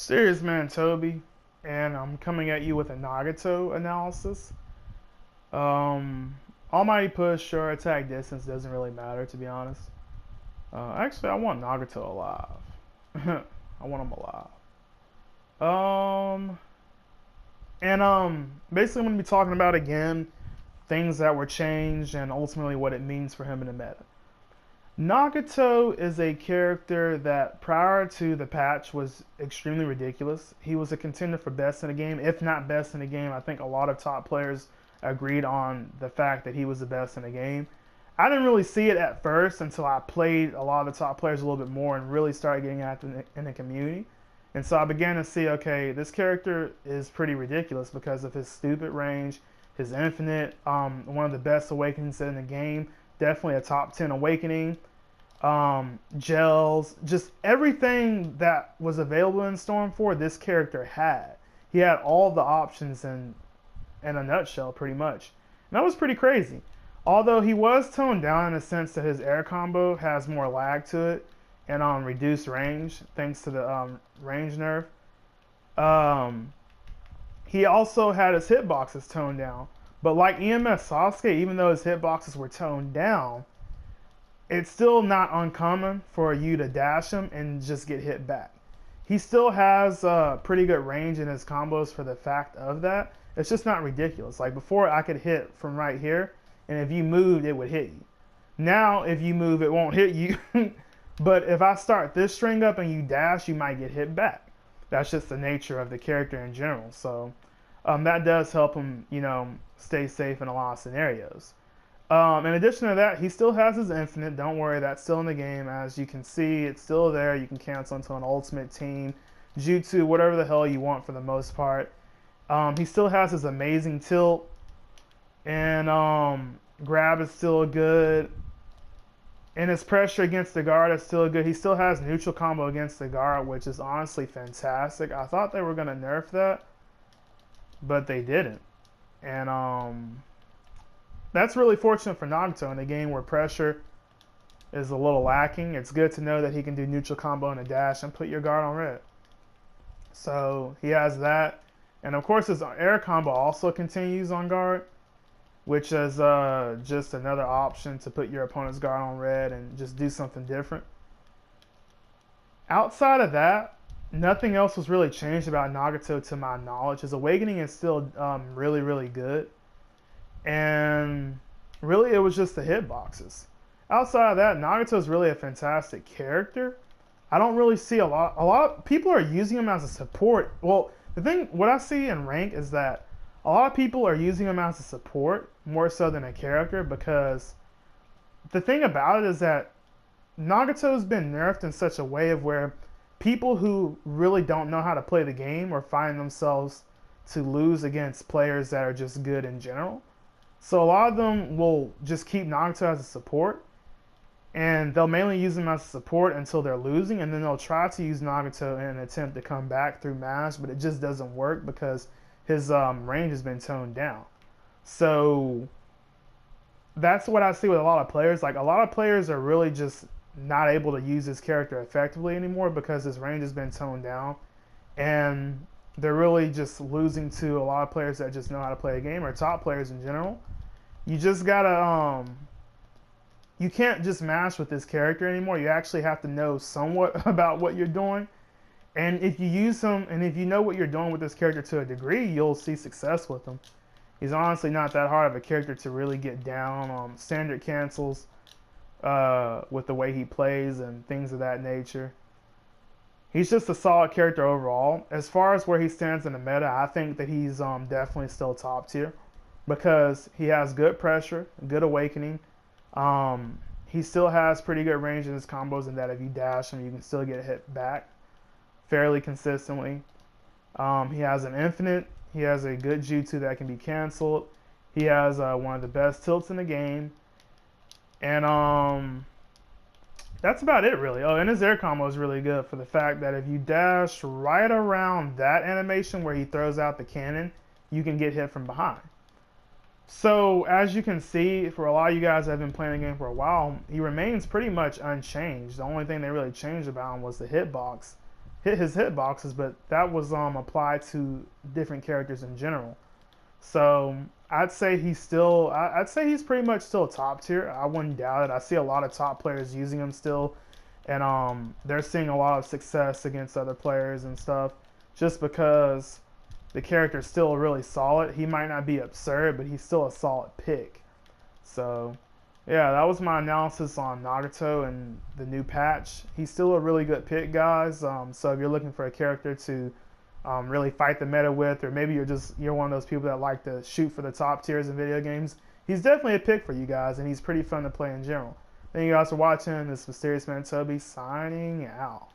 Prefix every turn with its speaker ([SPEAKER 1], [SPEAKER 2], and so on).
[SPEAKER 1] Serious man Toby, and I'm coming at you with a Nagato analysis. Um, Almighty push or attack distance doesn't really matter, to be honest. Actually, I want Nagato alive. I want him alive. Basically, I'm gonna be talking about again things that were changed and ultimately what it means for him in the meta. Nagato is a character that prior to the patch was extremely ridiculous. He was a contender for best in the game, if not best in the game. I think a lot of top players agreed on the fact that he was the best in the game. I didn't really see it at first until I played a lot of the top players a little bit more and really started getting active in the community. And so I began to see, okay, this character is pretty ridiculous because of his stupid range, his infinite, one of the best awakenings in the game, definitely a top 10 awakening. Gels, just everything that was available in Storm 4, this character had. He had all the options in a nutshell, pretty much. And that was pretty crazy. Although he was toned down in the sense that his air combo has more lag to it and reduced range thanks to the range nerf. He also had his hitboxes toned down. But like EMS Sasuke, even though his hitboxes were toned down, it's still not uncommon for you to dash him and just get hit back. He still has pretty good range in his combos for the fact of that. It's just not ridiculous. Like before, I could hit from right here, and if you moved, it would hit you. Now, if you move, it won't hit you. But if I start this string up and you dash, you might get hit back. That's just the nature of the character in general. So that does help him, stay safe in a lot of scenarios. In addition to that, he still has his infinite. Don't worry, that's still in the game. As you can see, it's still there. You can cancel into an ultimate team, jutsu, whatever the hell you want for the most part. He still has his amazing tilt, and grab is still good. And his pressure against the guard is still good. He still has neutral combo against the guard, which is honestly fantastic. I thought they were going to nerf that, but they didn't. And that's really fortunate for Nagato in a game where pressure is a little lacking. It's good to know that he can do neutral combo and a dash and put your guard on red. So he has that. And of course his air combo also continues on guard, which is just another option to put your opponent's guard on red and just do something different. Outside of that, nothing else was really changed about Nagato to my knowledge. His awakening is still really, really good. And really, it was just the hitboxes. Outside of that, Nagato is really a fantastic character. I don't really see a lot of people are using him as a support. Well, what I see in rank is that a lot of people are using him as a support more so than a character, because the thing about it is that Nagato's been nerfed in such a way of where people who really don't know how to play the game or find themselves to lose against players that are just good in general. So a lot of them will just keep Nagato as a support, and they'll mainly use him as a support until they're losing, and then they'll try to use Nagato in an attempt to come back through mash, but it just doesn't work because his range has been toned down. So that's what I see with a lot of players. Like a lot of players are really just not able to use his character effectively anymore because his range has been toned down, and they're really just losing to a lot of players that just know how to play a game, or top players in general. You just gotta, you can't just mash with this character anymore. You actually have to know somewhat about what you're doing. And if you use him, and if you know what you're doing with this character to a degree, you'll see success with him. He's honestly not that hard of a character to really get down on standard cancels with the way he plays and things of that nature. He's just a solid character overall. As far as where he stands in the meta, I think that he's definitely still top tier because he has good pressure, good awakening. He still has pretty good range in his combos, in that if you dash him, you can still get hit back fairly consistently. He has an infinite. He has a good jutsu that can be canceled. He has one of the best tilts in the game. And that's about it, really. Oh, and his air combo is really good for the fact that if you dash right around that animation where he throws out the cannon, you can get hit from behind. So, as you can see, for a lot of you guys that have been playing the game for a while, he remains pretty much unchanged. The only thing they really changed about him was the hit his hitboxes, but that was applied to different characters in general. So I'd say he's pretty much still top tier. I wouldn't doubt it. I see a lot of top players using him still, and they're seeing a lot of success against other players and stuff, just because the character's still really solid. He might not be absurd, but he's still a solid pick. So yeah, that was my analysis on Nagato and the new patch. He's still a really good pick, guys. So if you're looking for a character to really fight the meta with, or maybe you're one of those people that like to shoot for the top tiers in video games, he's definitely a pick for you guys, and he's pretty fun to play in general. Thank you guys for watching. This is Mysterious Man Toby signing out.